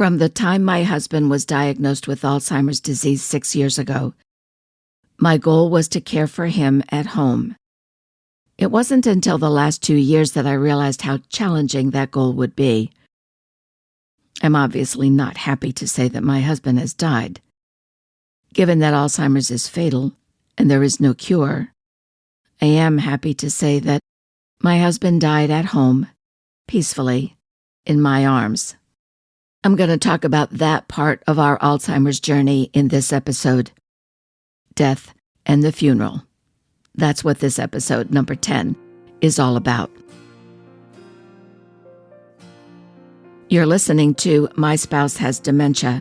From the time my husband was diagnosed with Alzheimer's disease 6 years ago, my goal was to care for him at home. It wasn't until the last 2 years that I realized how challenging that goal would be. I'm obviously not happy to say that my husband has died. Given that Alzheimer's is fatal and there is no cure, I am happy to say that my husband died at home, peacefully, in my arms. I'm going to talk about that part of our Alzheimer's journey in this episode, death and the funeral. That's what this episode, number 10, is all about. You're listening to My Spouse Has Dementia,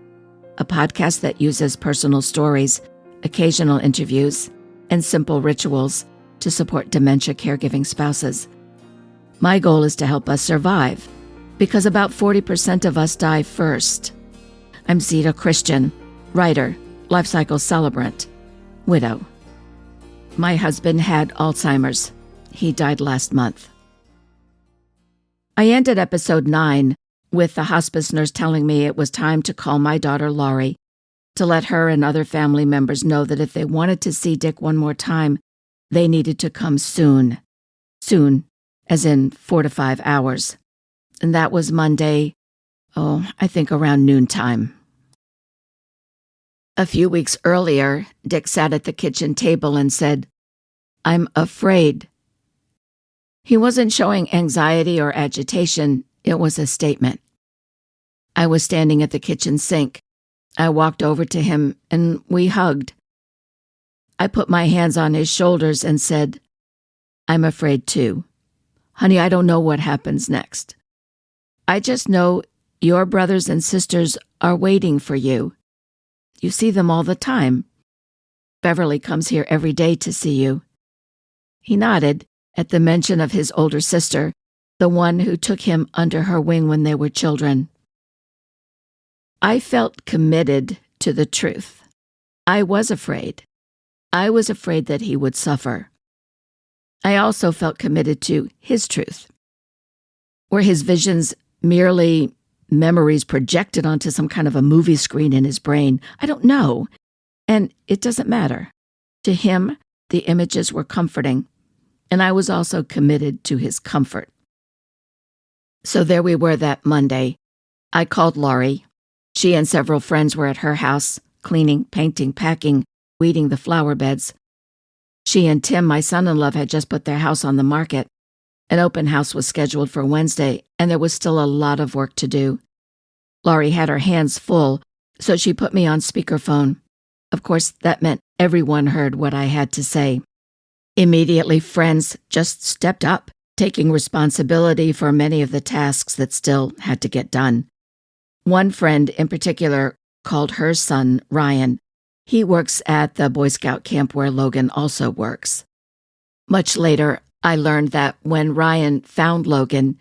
a podcast that uses personal stories, occasional interviews, and simple rituals to support dementia caregiving spouses. My goal is to help us survive, because about 40% of us die first. I'm Zita Christian, writer, life cycle celebrant, widow. My husband had Alzheimer's. He died last month. I ended episode 9 with the hospice nurse telling me it was time to call my daughter Laurie to let her and other family members know that if they wanted to see Dick one more time, they needed to come soon. Soon, as in 4 to 5 hours. And that was Monday, I think around noontime. A few weeks earlier, Dick sat at the kitchen table and said, "I'm afraid." He wasn't showing anxiety or agitation, it was a statement. I was standing at the kitchen sink. I walked over to him and we hugged. I put my hands on his shoulders and said, "I'm afraid too. Honey, I don't know what happens next. I just know your brothers and sisters are waiting for you. You see them all the time. Beverly comes here every day to see you." He nodded at the mention of his older sister, the one who took him under her wing when they were children. I felt committed to the truth. I was afraid. I was afraid that he would suffer. I also felt committed to his truth. Were his visions merely memories projected onto some kind of a movie screen in his brain? I don't know, and it doesn't matter. To him, the images were comforting, and I was also committed to his comfort. So there we were that Monday. I called Laurie. She and several friends were at her house, cleaning, painting, packing, weeding the flower beds. She and Tim, my son-in-law, had just put their house on the market. An open house was scheduled for Wednesday, and there was still a lot of work to do. Laurie had her hands full, so she put me on speakerphone. Of course, that meant everyone heard what I had to say. Immediately, friends just stepped up, taking responsibility for many of the tasks that still had to get done. One friend in particular called her son Ryan. He works at the Boy Scout camp where Logan also works. Much later, I learned that when Ryan found Logan,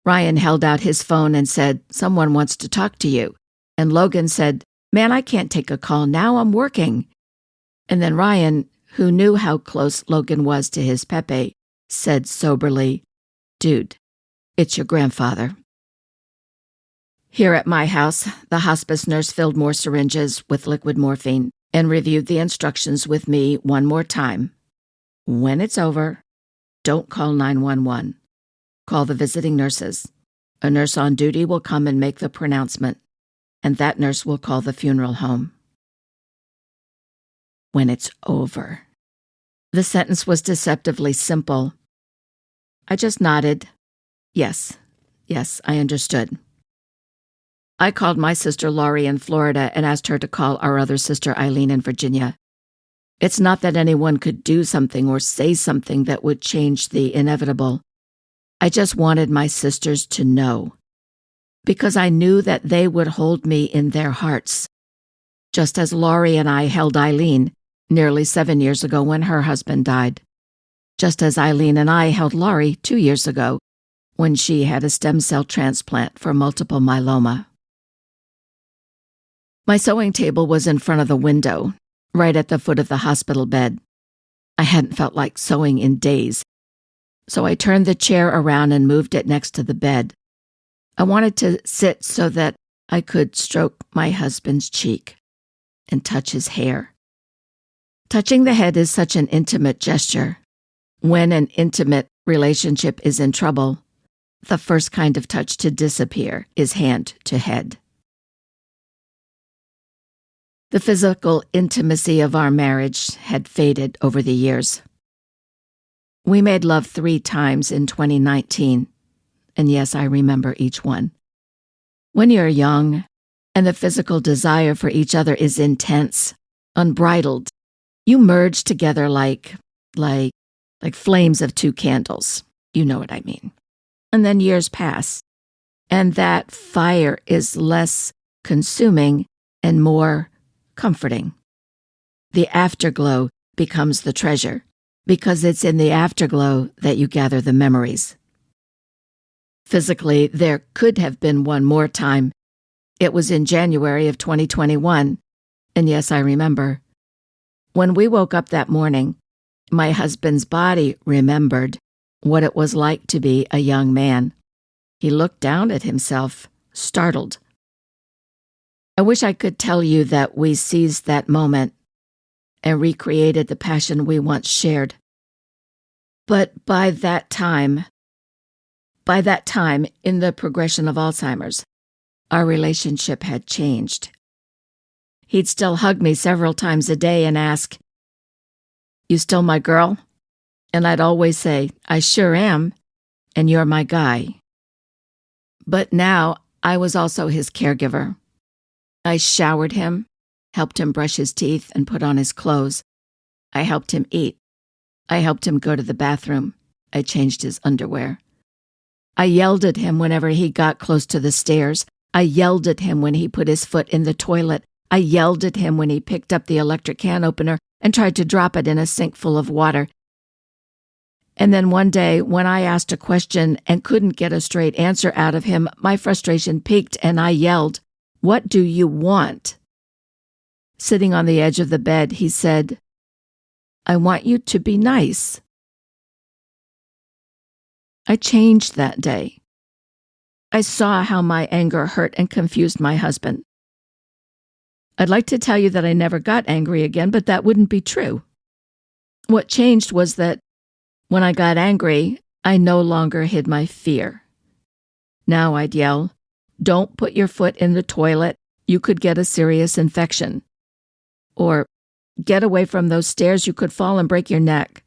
Ryan held out his phone and said, "Someone wants to talk to you." And Logan said, "Man, I can't take a call now, I'm working." And then Ryan, who knew how close Logan was to his Pepe, said soberly, "Dude, it's your grandfather." Here at my house, the hospice nurse filled more syringes with liquid morphine and reviewed the instructions with me one more time. When it's over, don't call 911. Call the visiting nurses. A nurse on duty will come and make the pronouncement, and that nurse will call the funeral home. When it's over. The sentence was deceptively simple. I just nodded. Yes, I understood. I called my sister Laurie in Florida and asked her to call our other sister Eileen in Virginia. It's not that anyone could do something or say something that would change the inevitable. I just wanted my sisters to know, because I knew that they would hold me in their hearts, just as Laurie and I held Eileen nearly 7 years ago when her husband died, just as Eileen and I held Laurie 2 years ago when she had a stem cell transplant for multiple myeloma. My sewing table was in front of the window, right at the foot of the hospital bed. I hadn't felt like sewing in days, so I turned the chair around and moved it next to the bed. I wanted to sit so that I could stroke my husband's cheek and touch his hair. Touching the head is such an intimate gesture. When an intimate relationship is in trouble, the first kind of touch to disappear is hand to head. The physical intimacy of our marriage had faded over the years. We made love 3 times in 2019, and yes, I remember each one. When you're young, and the physical desire for each other is intense, unbridled, you merge together like flames of 2 candles. You know what I mean. And then years pass, and that fire is less consuming and more comforting. The afterglow becomes the treasure, because it's in the afterglow that you gather the memories. Physically, there could have been one more time. It was in January of 2021, and yes, I remember. When we woke up that morning, my husband's body remembered what it was like to be a young man. He looked down at himself, startled. I wish I could tell you that we seized that moment and recreated the passion we once shared. But by that time, in the progression of Alzheimer's, our relationship had changed. He'd still hug me several times a day and ask, "You still my girl?" And I'd always say, "I sure am, and you're my guy." But now I was also his caregiver. I showered him, helped him brush his teeth and put on his clothes. I helped him eat. I helped him go to the bathroom. I changed his underwear. I yelled at him whenever he got close to the stairs. I yelled at him when he put his foot in the toilet. I yelled at him when he picked up the electric can opener and tried to drop it in a sink full of water. And then one day, when I asked a question and couldn't get a straight answer out of him, my frustration peaked and I yelled, "What do you want?" Sitting on the edge of the bed, he said, "I want you to be nice." I changed that day. I saw how my anger hurt and confused my husband. I'd like to tell you that I never got angry again, but that wouldn't be true. What changed was that when I got angry, I no longer hid my fear. Now I'd yell, "Don't put your foot in the toilet. You could get a serious infection." Or, "Get away from those stairs. You could fall and break your neck."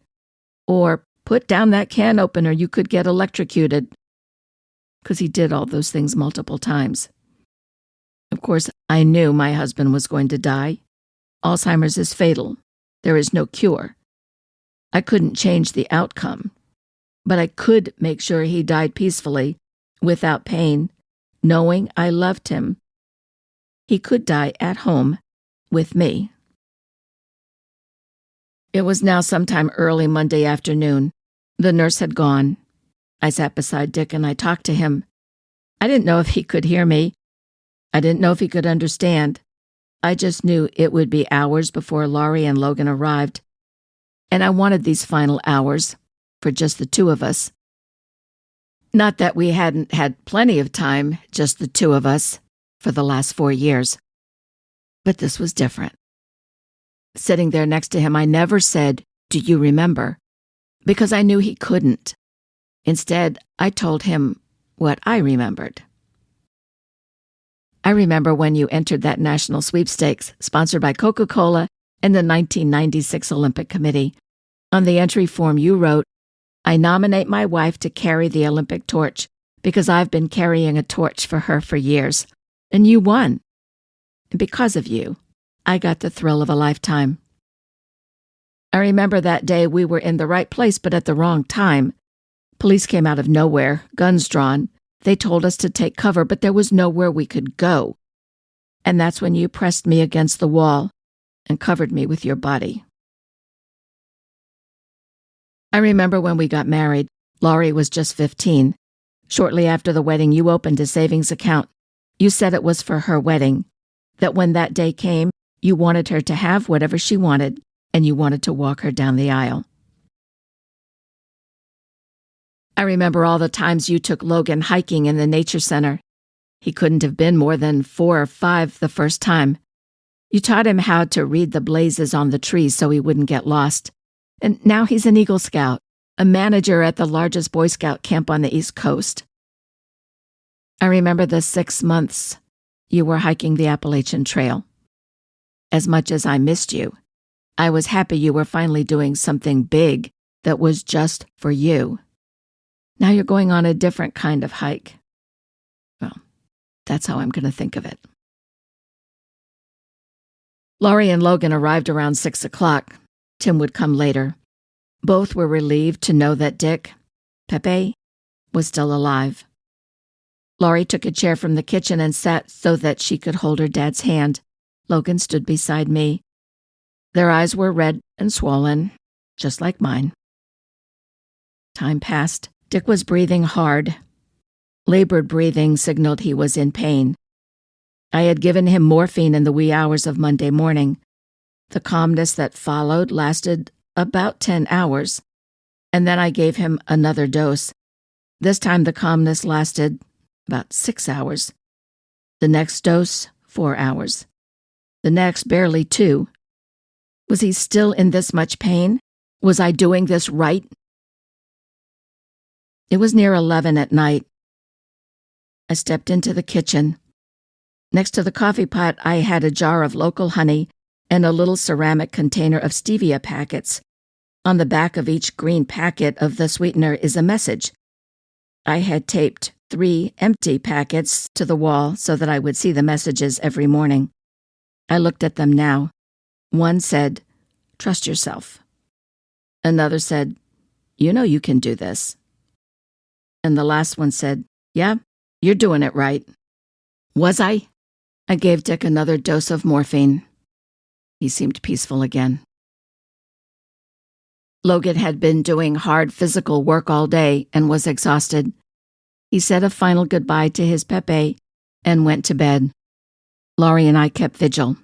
Or, "Put down that can opener. You could get electrocuted." Because he did all those things multiple times. Of course, I knew my husband was going to die. Alzheimer's is fatal. There is no cure. I couldn't change the outcome, but I could make sure he died peacefully, without pain, knowing I loved him. He could die at home with me. It was now sometime early Monday afternoon. The nurse had gone. I sat beside Dick and I talked to him. I didn't know if he could hear me. I didn't know if he could understand. I just knew it would be hours before Laurie and Logan arrived. And I wanted these final hours for just the 2 of us. Not that we hadn't had plenty of time, just the 2 of us, for the last 4 years. But this was different. Sitting there next to him, I never said, "Do you remember?" because I knew he couldn't. Instead, I told him what I remembered. "I remember when you entered that national sweepstakes sponsored by Coca-Cola and the 1996 Olympic Committee. On the entry form you wrote, 'I nominate my wife to carry the Olympic torch because I've been carrying a torch for her for years.' And you won. And because of you, I got the thrill of a lifetime. I remember that day we were in the right place but at the wrong time. Police came out of nowhere, guns drawn. They told us to take cover, but there was nowhere we could go. And that's when you pressed me against the wall and covered me with your body. I remember when we got married. Laurie was just 15. Shortly after the wedding, you opened a savings account. You said it was for her wedding, that when that day came, you wanted her to have whatever she wanted, and you wanted to walk her down the aisle. I remember all the times you took Logan hiking in the nature center. He couldn't have been more than 4 or 5 the first time. You taught him how to read the blazes on the trees so he wouldn't get lost. And now he's an Eagle Scout, a manager at the largest Boy Scout camp on the East Coast. I remember the 6 months you were hiking the Appalachian Trail. As much as I missed you, I was happy you were finally doing something big that was just for you. Now you're going on a different kind of hike. Well, that's how I'm going to think of it. Laurie and Logan arrived around 6 o'clock. Tim would come later. Both were relieved to know that Dick, Pepe, was still alive. Laurie took a chair from the kitchen and sat so that she could hold her dad's hand. Logan stood beside me. Their eyes were red and swollen, just like mine. Time passed. Dick was breathing hard. Labored breathing signaled he was in pain. I had given him morphine in the wee hours of Monday morning. The calmness that followed lasted about 10 hours, and then I gave him another dose. This time the calmness lasted about 6 hours. The next dose, 4 hours. The next, barely 2. Was he still in this much pain? Was I doing this right? It was near 11 at night. I stepped into the kitchen. Next to the coffee pot, I had a jar of local honey and a little ceramic container of stevia packets. On the back of each green packet of the sweetener is a message. I had taped 3 empty packets to the wall so that I would see the messages every morning. I looked at them now. One said, "Trust yourself." Another said, "You know you can do this." And the last one said, "Yeah, you're doing it right." Was I? I gave Dick another dose of morphine. He seemed peaceful again. Logan had been doing hard physical work all day and was exhausted. He said a final goodbye to his Pepe and went to bed. Laurie and I kept vigil.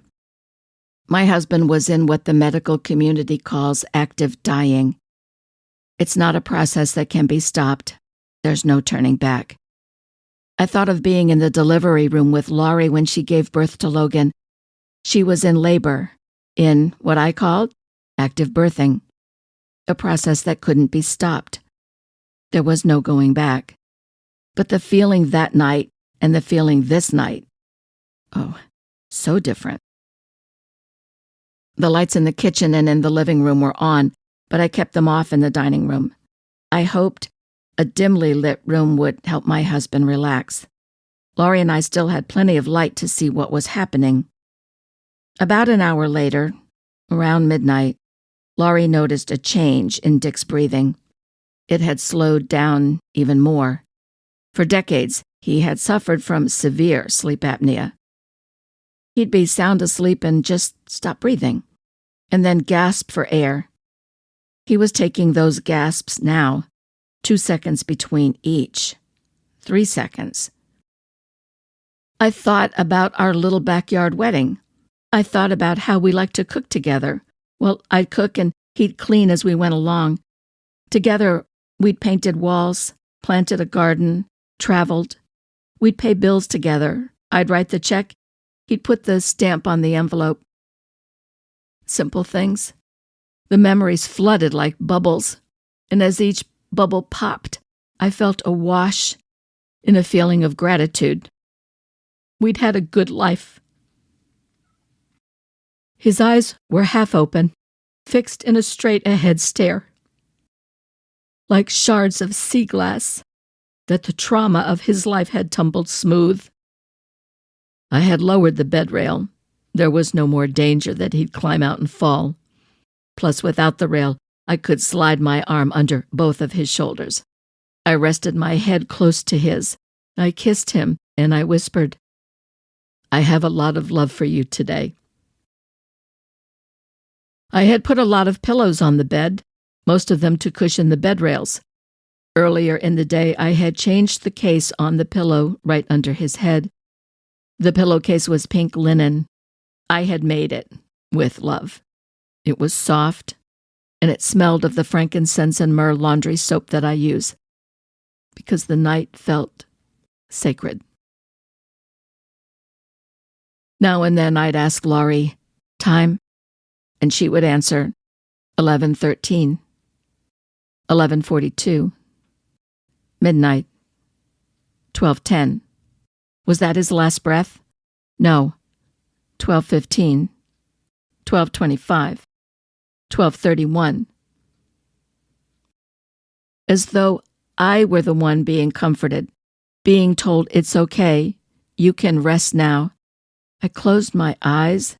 My husband was in what the medical community calls active dying. It's not a process that can be stopped. There's no turning back. I thought of being in the delivery room with Laurie when she gave birth to Logan. She was in labor, in what I called active birthing, a process that couldn't be stopped. There was no going back. But the feeling that night and the feeling this night, oh, so different. The lights in the kitchen and in the living room were on, but I kept them off in the dining room. I hoped a dimly lit room would help my husband relax. Laurie and I still had plenty of light to see what was happening. About an hour later, around midnight, Laurie noticed a change in Dick's breathing. It had slowed down even more. For decades, he had suffered from severe sleep apnea. He'd be sound asleep and just stop breathing, and then gasp for air. He was taking those gasps now, 2 seconds between each, 3 seconds. I thought about our little backyard wedding. I thought about how we liked to cook together. Well, I'd cook and he'd clean as we went along. Together, we'd painted walls, planted a garden, traveled. We'd pay bills together. I'd write the check. He'd put the stamp on the envelope. Simple things. The memories flooded like bubbles, and as each bubble popped, I felt awash in a feeling of gratitude. We'd had a good life. His eyes were half open, fixed in a straight-ahead stare, like shards of sea glass that the trauma of his life had tumbled smooth. I had lowered the bed rail. There was no more danger that he'd climb out and fall. Plus, without the rail, I could slide my arm under both of his shoulders. I rested my head close to his. I kissed him, and I whispered, "I have a lot of love for you today." I had put a lot of pillows on the bed, most of them to cushion the bed rails. Earlier in the day, I had changed the case on the pillow right under his head. The pillowcase was pink linen. I had made it with love. It was soft, and it smelled of the frankincense and myrrh laundry soap that I use, because the night felt sacred. Now and then I'd ask Laurie, "Time?" And she would answer, 11:13, 11:42, midnight, 12:10. Was that his last breath? No. 12:15, 12:25, 12:31. As though I were the one being comforted, being told it's okay, you can rest now, I closed my eyes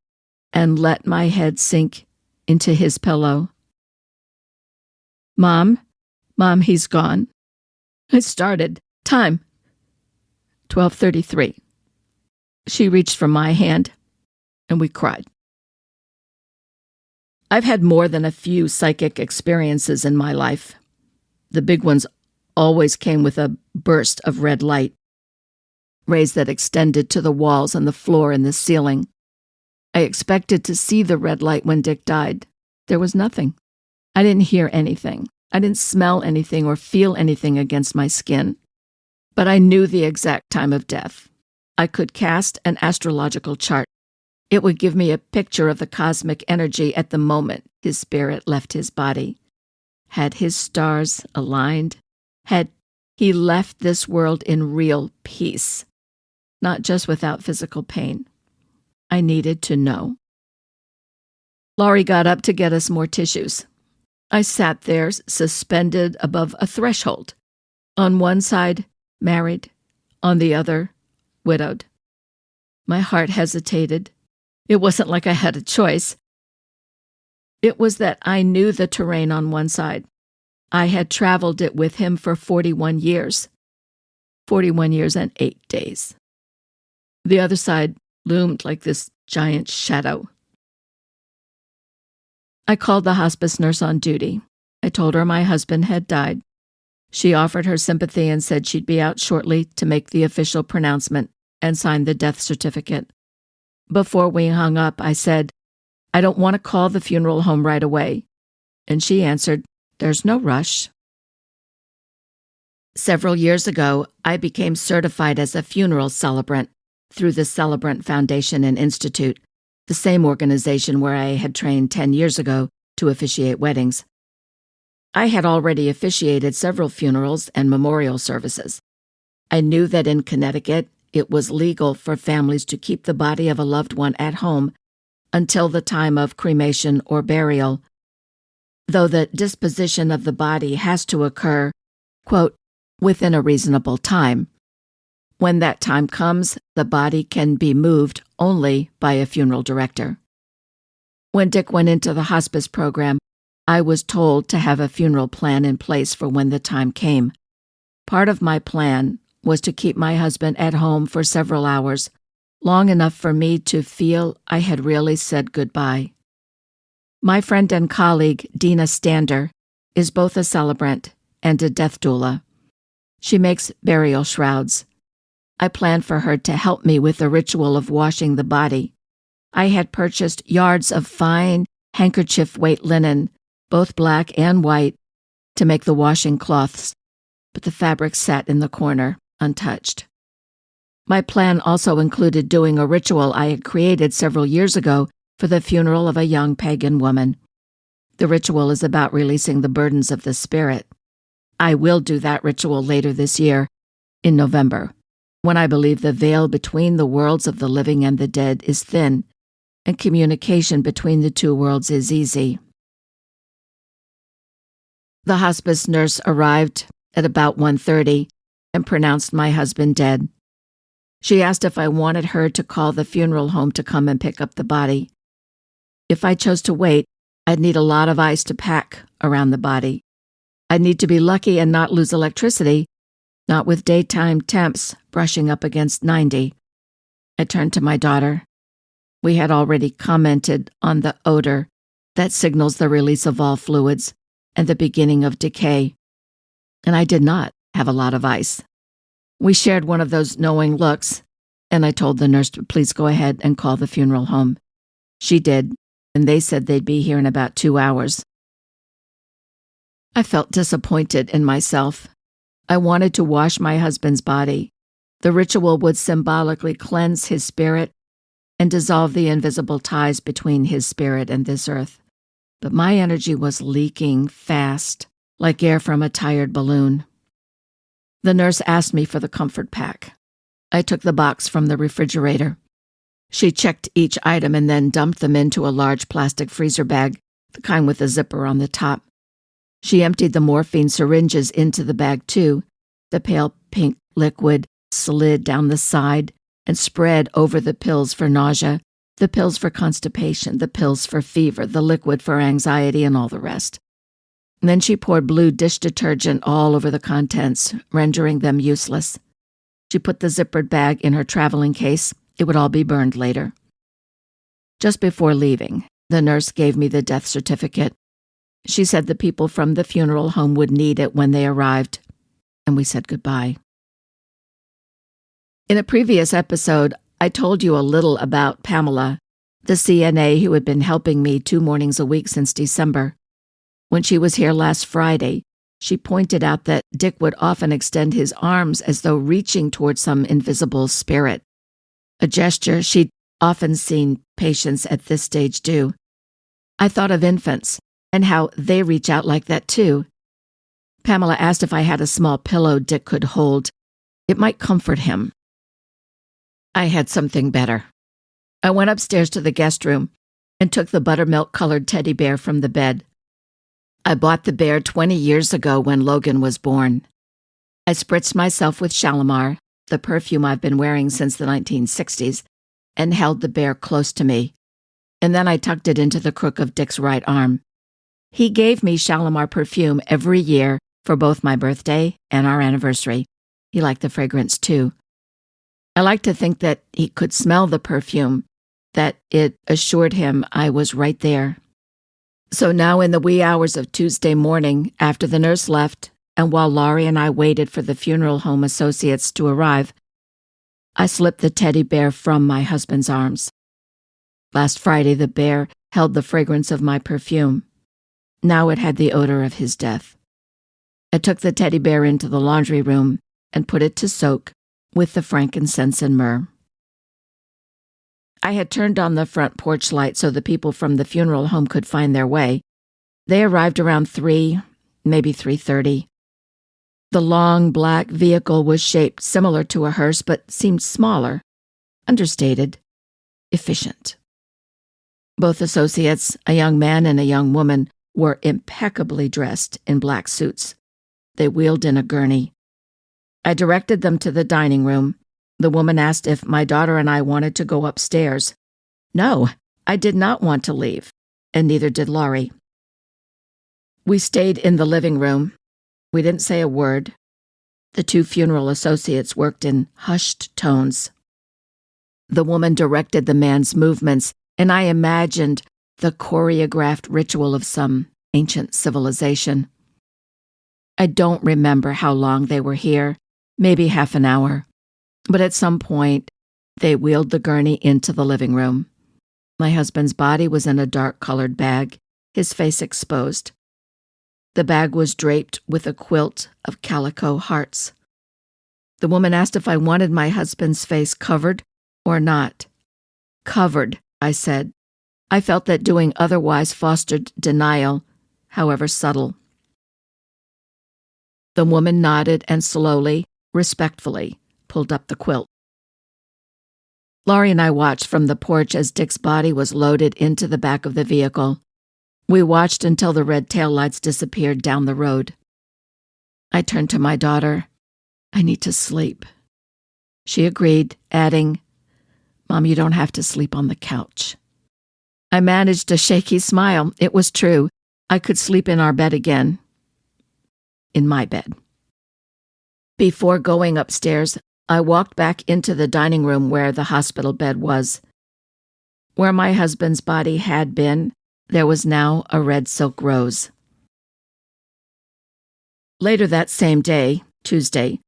and let my head sink into his pillow. Mom, he's gone. I started. Time. 12:33. She reached for my hand, and we cried. I've had more than a few psychic experiences in my life. The big ones always came with a burst of red light, rays that extended to the walls and the floor and the ceiling. I expected to see the red light when Dick died. There was nothing. I didn't hear anything. I didn't smell anything or feel anything against my skin. But I knew the exact time of death. I could cast an astrological chart. It would give me a picture of the cosmic energy at the moment his spirit left his body. Had his stars aligned? Had he left this world in real peace, not just without physical pain? I needed to know. Laurie got up to get us more tissues. I sat there, suspended above a threshold. On one side, married. On the other, widowed. My heart hesitated. It wasn't like I had a choice. It was that I knew the terrain on one side. I had traveled it with him for 41 years. 41 years and 8 days. The other side loomed like this giant shadow. I called the hospice nurse on duty. I told her my husband had died. She offered her sympathy and said she'd be out shortly to make the official pronouncement and sign the death certificate. Before we hung up, I said, "I don't want to call the funeral home right away." And she answered, "There's no rush." Several years ago, I became certified as a funeral celebrant through the Celebrant Foundation and Institute, the same organization where I had trained 10 years ago to officiate weddings. I had already officiated several funerals and memorial services. I knew that in Connecticut, it was legal for families to keep the body of a loved one at home until the time of cremation or burial, though the disposition of the body has to occur, quote, within a reasonable time. When that time comes, the body can be moved only by a funeral director. When Dick went into the hospice program, I was told to have a funeral plan in place for when the time came. Part of my plan was to keep my husband at home for several hours, long enough for me to feel I had really said goodbye. My friend and colleague, Dina Stander, is both a celebrant and a death doula. She makes burial shrouds. I planned for her to help me with the ritual of washing the body. I had purchased yards of fine handkerchief-weight linen, both black and white, to make the washing cloths, but the fabric sat in the corner, untouched. My plan also included doing a ritual I had created several years ago for the funeral of a young pagan woman. The ritual is about releasing the burdens of the spirit. I will do that ritual later this year, in November, when I believe the veil between the worlds of the living and the dead is thin, and communication between the two worlds is easy. The hospice nurse arrived at about 1:30 and pronounced my husband dead. She asked if I wanted her to call the funeral home to come and pick up the body. If I chose to wait, I'd need a lot of ice to pack around the body. I'd need to be lucky and not lose electricity, not with daytime temps brushing up against 90. I turned to my daughter. We had already commented on the odor that signals the release of all fluids and the beginning of decay, and I did not have a lot of ice. We shared one of those knowing looks, and I told the nurse to please go ahead and call the funeral home. She did, and they said they'd be here in about 2 hours. I felt disappointed in myself. I wanted to wash my husband's body. The ritual would symbolically cleanse his spirit and dissolve the invisible ties between his spirit and this earth. But my energy was leaking fast, like air from a tired balloon. The nurse asked me for the comfort pack. I took the box from the refrigerator. She checked each item and then dumped them into a large plastic freezer bag, the kind with a zipper on the top. She emptied the morphine syringes into the bag too. The pale pink liquid slid down the side and spread over the pills for nausea, the pills for constipation, the pills for fever, the liquid for anxiety, and all the rest. And then she poured blue dish detergent all over the contents, rendering them useless. She put the zippered bag in her traveling case. It would all be burned later. Just before leaving, the nurse gave me the death certificate. She said the people from the funeral home would need it when they arrived, and we said goodbye. In a previous episode, I told you a little about Pamela, the CNA who had been helping me 2 mornings a week since December. When she was here last Friday, she pointed out that Dick would often extend his arms as though reaching toward some invisible spirit, a gesture she'd often seen patients at this stage do. I thought of infants and how they reach out like that too. Pamela asked if I had a small pillow Dick could hold. It might comfort him. I had something better. I went upstairs to the guest room and took the buttermilk-colored teddy bear from the bed. I bought the bear 20 years ago when Logan was born. I spritzed myself with Shalimar, the perfume I've been wearing since the 1960s, and held the bear close to me. And then I tucked it into the crook of Dick's right arm. He gave me Shalimar perfume every year for both my birthday and our anniversary. He liked the fragrance too. I like to think that he could smell the perfume, that it assured him I was right there. So now in the wee hours of Tuesday morning, after the nurse left, and while Laurie and I waited for the funeral home associates to arrive, I slipped the teddy bear from my husband's arms. Last Friday, the bear held the fragrance of my perfume. Now it had the odor of his death. I took the teddy bear into the laundry room and put it to soak with the frankincense and myrrh. I had turned on the front porch light so the people from the funeral home could find their way. They arrived around 3, maybe 3:30. The long black vehicle was shaped similar to a hearse but seemed smaller, understated, efficient. Both associates, a young man and a young woman, were impeccably dressed in black suits. They wheeled in a gurney. I directed them to the dining room. The woman asked if my daughter and I wanted to go upstairs. No, I did not want to leave, and neither did Laurie. We stayed in the living room. We didn't say a word. The 2 funeral associates worked in hushed tones. The woman directed the man's movements, and I imagined the choreographed ritual of some ancient civilization. I don't remember how long they were here, maybe half an hour. But at some point, they wheeled the gurney into the living room. My husband's body was in a dark-colored bag, his face exposed. The bag was draped with a quilt of calico hearts. The woman asked if I wanted my husband's face covered or not. Covered, I said. I felt that doing otherwise fostered denial, however subtle. The woman nodded and slowly, respectfully, pulled up the quilt. Laurie and I watched from the porch as Dick's body was loaded into the back of the vehicle. We watched until the red taillights disappeared down the road. I turned to my daughter. I need to sleep. She agreed, adding, Mom, you don't have to sleep on the couch. I managed a shaky smile. It was true. I could sleep in our bed again. In my bed. Before going upstairs, I walked back into the dining room where the hospital bed was. Where my husband's body had been, there was now a red silk rose. Later that same day, Tuesday,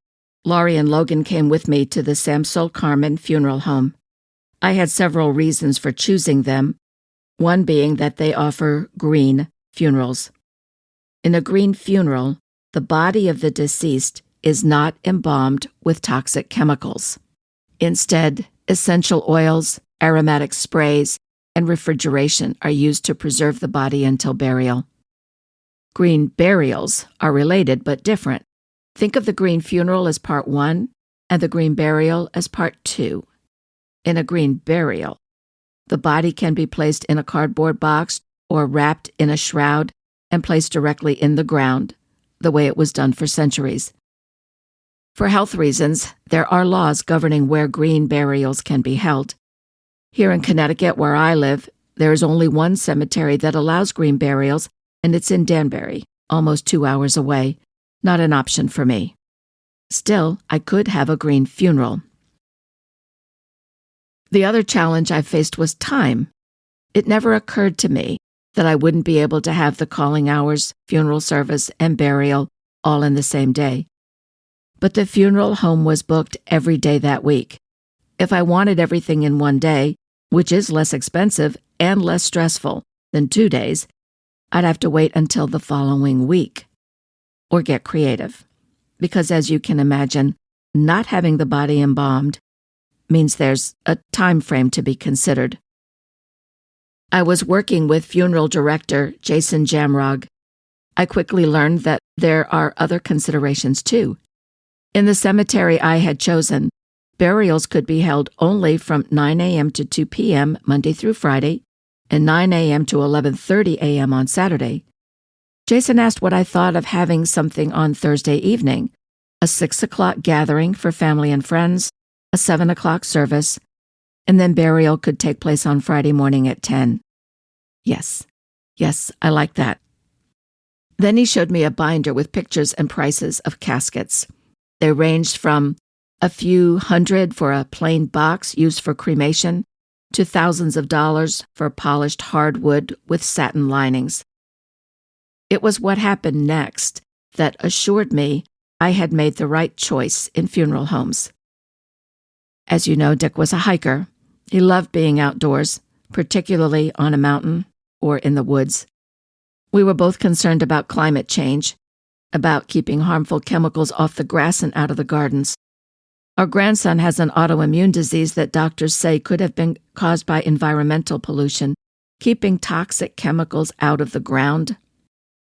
Laurie and Logan came with me to the Samsol Carmen funeral home. I had several reasons for choosing them, one being that they offer green funerals. In a green funeral, the body of the deceased is not embalmed with toxic chemicals. Instead, essential oils, aromatic sprays, and refrigeration are used to preserve the body until burial. Green burials are related but different. Think of the green funeral as part 1 and the green burial as part 2. In a green burial, the body can be placed in a cardboard box or wrapped in a shroud and placed directly in the ground, the way it was done for centuries. For health reasons, there are laws governing where green burials can be held. Here in Connecticut, where I live, there is only one cemetery that allows green burials, and it's in Danbury, almost 2 hours away. Not an option for me. Still, I could have a green funeral. The other challenge I faced was time. It never occurred to me that I wouldn't be able to have the calling hours, funeral service, and burial all in the same day. But the funeral home was booked every day that week. If I wanted everything in one day, which is less expensive and less stressful than 2 days, I'd have to wait until the following week or get creative. Because as you can imagine, not having the body embalmed means there's a time frame to be considered. I was working with funeral director Jason Jamrog. I quickly learned that there are other considerations too. In the cemetery I had chosen, burials could be held only from 9 a.m. to 2 p.m. Monday through Friday, and 9 a.m. to 11:30 a.m. on Saturday. Jason asked what I thought of having something on Thursday evening, a 6 o'clock gathering for family and friends, a 7 o'clock service, and then burial could take place on Friday morning at 10. Yes, I like that. Then he showed me a binder with pictures and prices of caskets. They ranged from a few hundred for a plain box used for cremation to thousands of dollars for polished hardwood with satin linings. It was what happened next that assured me I had made the right choice in funeral homes. As you know, Dick was a hiker. He loved being outdoors, particularly on a mountain or in the woods. We were both concerned about climate change, about keeping harmful chemicals off the grass and out of the gardens. Our grandson has an autoimmune disease that doctors say could have been caused by environmental pollution, keeping toxic chemicals out of the ground.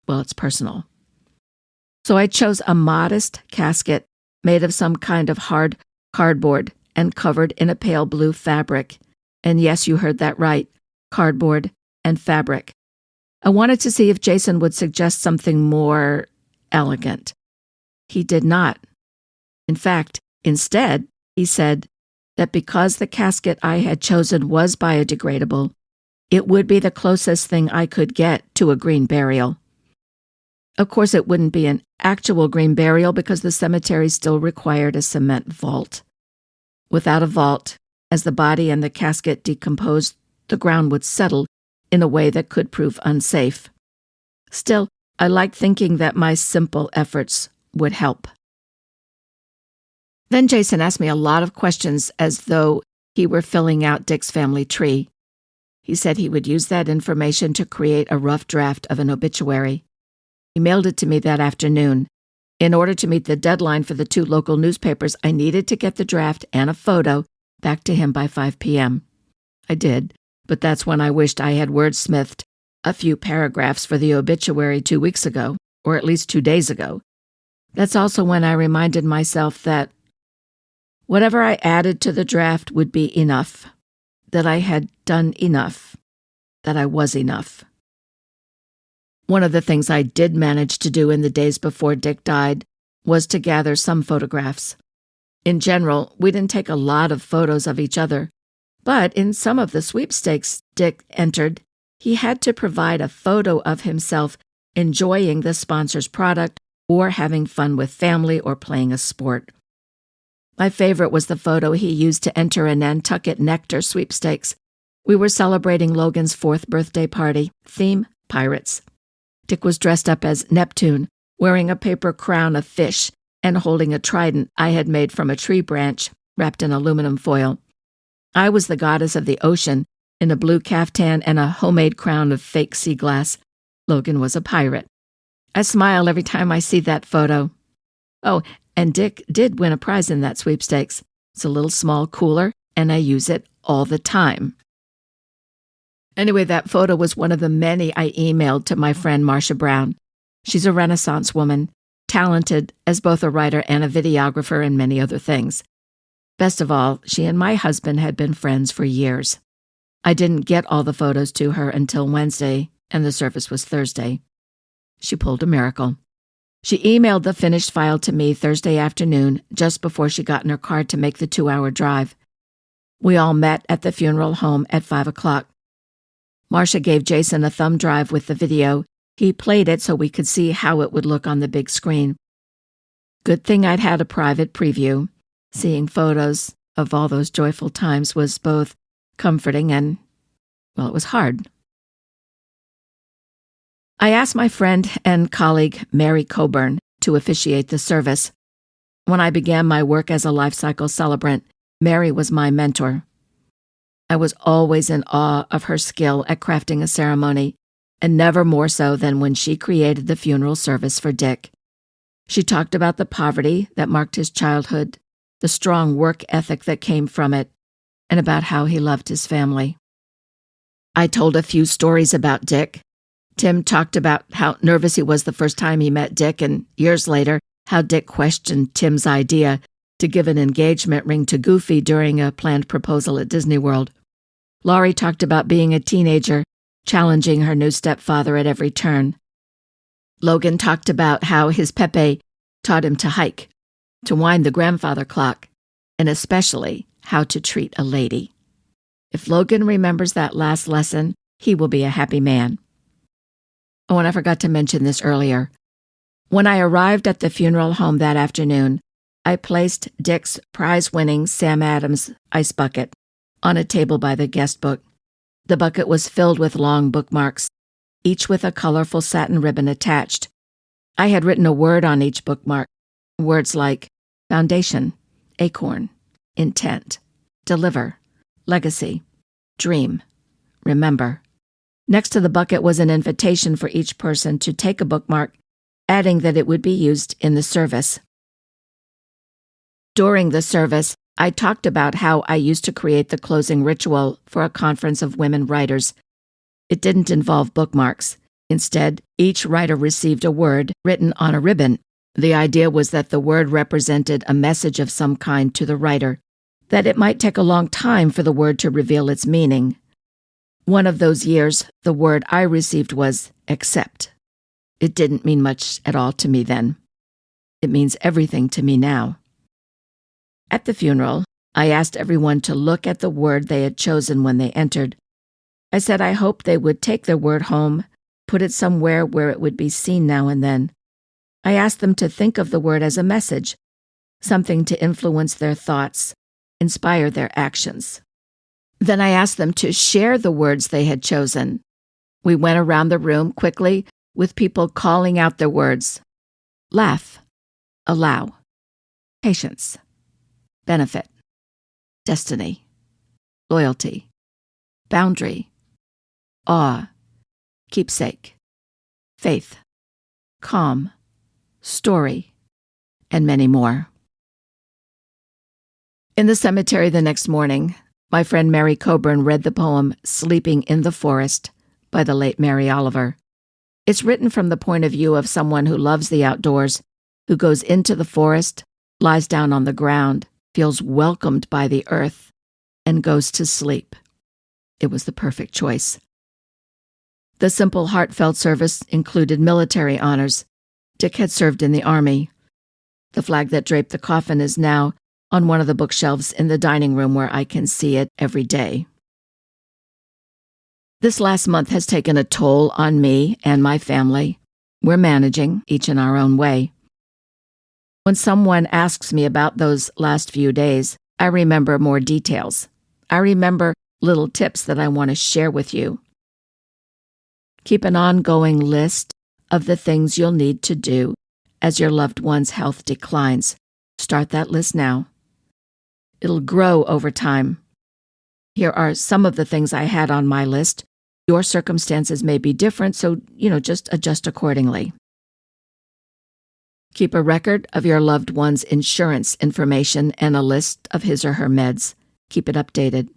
Well, it's personal. So I chose a modest casket made of some kind of hard cardboard and covered in a pale blue fabric. And yes, you heard that right, cardboard and fabric. I wanted to see if Jason would suggest something more elegant. He did not. In fact, instead, he said that because the casket I had chosen was biodegradable, it would be the closest thing I could get to a green burial. Of course, it wouldn't be an actual green burial because the cemetery still required a cement vault. Without a vault, as the body and the casket decomposed, the ground would settle in a way that could prove unsafe. Still, I liked thinking that my simple efforts would help. Then Jason asked me a lot of questions as though he were filling out Dick's family tree. He said he would use that information to create a rough draft of an obituary. He mailed it to me that afternoon. In order to meet the deadline for the 2 local newspapers, I needed to get the draft and a photo back to him by 5 p.m. I did, but that's when I wished I had wordsmithed a few paragraphs for the obituary 2 weeks ago, or at least 2 days ago. That's also when I reminded myself that whatever I added to the draft would be enough, that I had done enough, that I was enough. One of the things I did manage to do in the days before Dick died was to gather some photographs. In general, we didn't take a lot of photos of each other, but in some of the sweepstakes Dick entered, he had to provide a photo of himself enjoying the sponsor's product or having fun with family or playing a sport. My favorite was the photo he used to enter a Nantucket Nectar sweepstakes. We were celebrating Logan's 4th birthday party, theme pirates. Dick was dressed up as Neptune, wearing a paper crown of fish and holding a trident I had made from a tree branch wrapped in aluminum foil. I was the goddess of the ocean in a blue caftan and a homemade crown of fake sea glass. Logan was a pirate. I smile every time I see that photo. Oh, and Dick did win a prize in that sweepstakes. It's a little small cooler, and I use it all the time. Anyway, that photo was one of the many I emailed to my friend Marcia Brown. She's a Renaissance woman, talented as both a writer and a videographer and many other things. Best of all, she and my husband had been friends for years. I didn't get all the photos to her until Wednesday, and the service was Thursday. She pulled a miracle. She emailed the finished file to me Thursday afternoon, just before she got in her car to make the 2-hour drive. We all met at the funeral home at 5 o'clock. Marcia gave Jason a thumb drive with the video. He played it so we could see how it would look on the big screen. Good thing I'd had a private preview. Seeing photos of all those joyful times was both comforting and, well, it was hard. I asked my friend and colleague Mary Coburn to officiate the service. When I began my work as a life cycle celebrant, Mary was my mentor. I was always in awe of her skill at crafting a ceremony, and never more so than when she created the funeral service for Dick. She talked about the poverty that marked his childhood, the strong work ethic that came from it, and about how he loved his family. I told a few stories about Dick. Tim talked about how nervous he was the first time he met Dick, and years later, how Dick questioned Tim's idea to give an engagement ring to Goofy during a planned proposal at Disney World. Laurie talked about being a teenager, challenging her new stepfather at every turn. Logan talked about how his Pepe taught him to hike, to wind the grandfather clock, and especially how to treat a lady. If Logan remembers that last lesson, he will be a happy man. Oh, and I forgot to mention this earlier. When I arrived at the funeral home that afternoon, I placed Dick's prize-winning Sam Adams ice bucket on a table by the guest book. The bucket was filled with long bookmarks, each with a colorful satin ribbon attached. I had written a word on each bookmark, words like foundation, acorn, intent, deliver, legacy, dream, remember. Next to the bucket was an invitation for each person to take a bookmark, adding that it would be used in the service. During the service, I talked about how I used to create the closing ritual for a conference of women writers. It didn't involve bookmarks. Instead, each writer received a word written on a ribbon. The idea was that the word represented a message of some kind to the writer, that it might take a long time for the word to reveal its meaning. One of those years, the word I received was accept. It didn't mean much at all to me then. It means everything to me now. At the funeral, I asked everyone to look at the word they had chosen when they entered. I said I hoped they would take their word home, put it somewhere where it would be seen now and then. I asked them to think of the word as a message, something to influence their thoughts, inspire their actions. Then I asked them to share the words they had chosen. We went around the room quickly with people calling out their words. Laugh, allow, patience, benefit, destiny, loyalty, boundary, awe, keepsake, faith, calm, story, and many more. In the cemetery the next morning, my friend Mary Coburn read the poem Sleeping in the Forest by the late Mary Oliver. It's written from the point of view of someone who loves the outdoors, who goes into the forest, lies down on the ground, feels welcomed by the earth, and goes to sleep. It was the perfect choice. The simple, heartfelt service included military honors. Dick had served in the Army. The flag that draped the coffin is now on one of the bookshelves in the dining room where I can see it every day. This last month has taken a toll on me and my family. We're managing, each in our own way. When someone asks me about those last few days, I remember more details. I remember little tips that I want to share with you. Keep an ongoing list of the things you'll need to do as your loved one's health declines. Start that list now. It'll grow over time. Here are some of the things I had on my list. Your circumstances may be different, so, just adjust accordingly. Keep a record of your loved one's insurance information and a list of his or her meds. Keep it updated.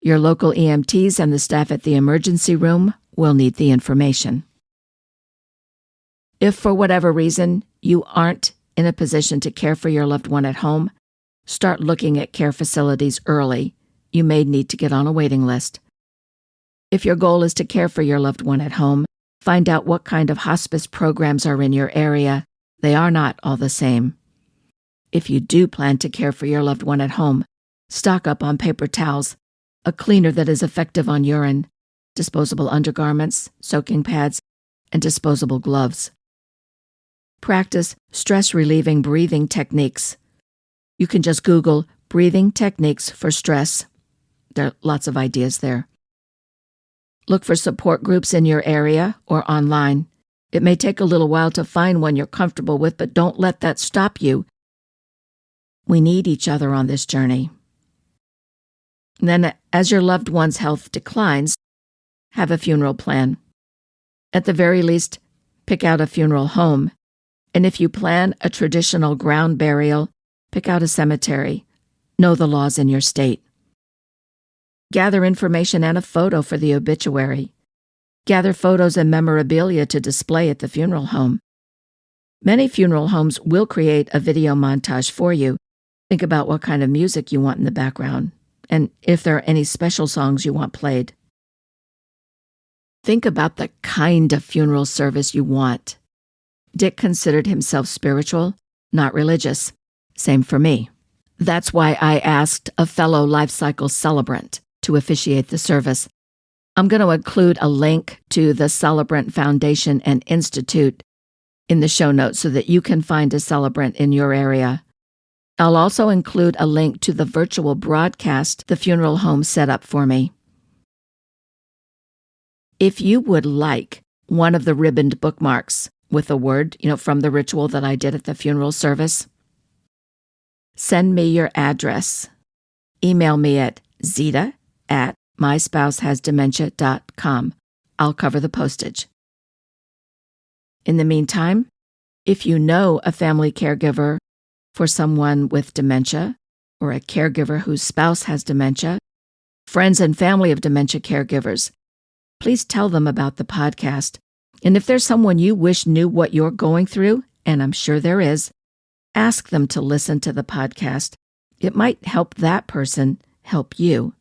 Your local EMTs and the staff at the emergency room will need the information. If for whatever reason you aren't in a position to care for your loved one at home, start looking at care facilities early. You may need to get on a waiting list. If your goal is to care for your loved one at home, find out what kind of hospice programs are in your area. They are not all the same. If you do plan to care for your loved one at home, stock up on paper towels, a cleaner that is effective on urine, disposable undergarments, soaking pads, and disposable gloves. Practice stress-relieving breathing techniques. You can just Google breathing techniques for stress. There are lots of ideas there. Look for support groups in your area or online. It may take a little while to find one you're comfortable with, but don't let that stop you. We need each other on this journey. And then, as your loved one's health declines, have a funeral plan. At the very least, pick out a funeral home. And if you plan a traditional ground burial, pick out a cemetery. Know the laws in your state. Gather information and a photo for the obituary. Gather photos and memorabilia to display at the funeral home. Many funeral homes will create a video montage for you. Think about what kind of music you want in the background, and if there are any special songs you want played. Think about the kind of funeral service you want. Dick considered himself spiritual, not religious. Same for me. That's why I asked a fellow life cycle celebrant to officiate the service. I'm going to include a link to the Celebrant Foundation and Institute in the show notes so that you can find a celebrant in your area. I'll also include a link to the virtual broadcast the funeral home set up for me. If you would like one of the ribboned bookmarks with a word, from the ritual that I did at the funeral service, send me your address. Email me at zeta@myspouseHasDementia.com. I'll cover the postage. In the meantime, if you know a family caregiver for someone with dementia, or a caregiver whose spouse has dementia, friends and family of dementia caregivers, please tell them about the podcast. And if there's someone you wish knew what you're going through, and I'm sure there is, ask them to listen to the podcast. It might help that person help you.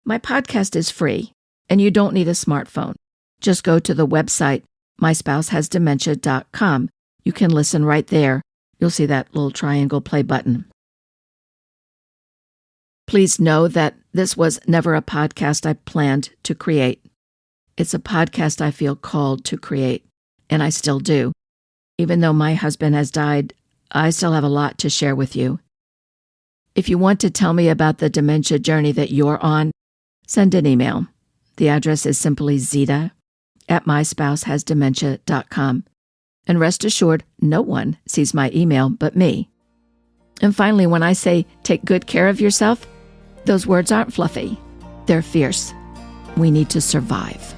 My podcast is free, and you don't need a smartphone. Just go to the website, myspouseHasDementia.com. You can listen right there. You'll see that little triangle play button. Please know that this was never a podcast I planned to create. It's a podcast I feel called to create, and I still do. Even though my husband has died, I still have a lot to share with you. If you want to tell me about the dementia journey that you're on, send an email. The address is simply zeta@myspouseHasDementia.com. And rest assured, no one sees my email but me. And finally, when I say take good care of yourself, those words aren't fluffy. They're fierce. We need to survive.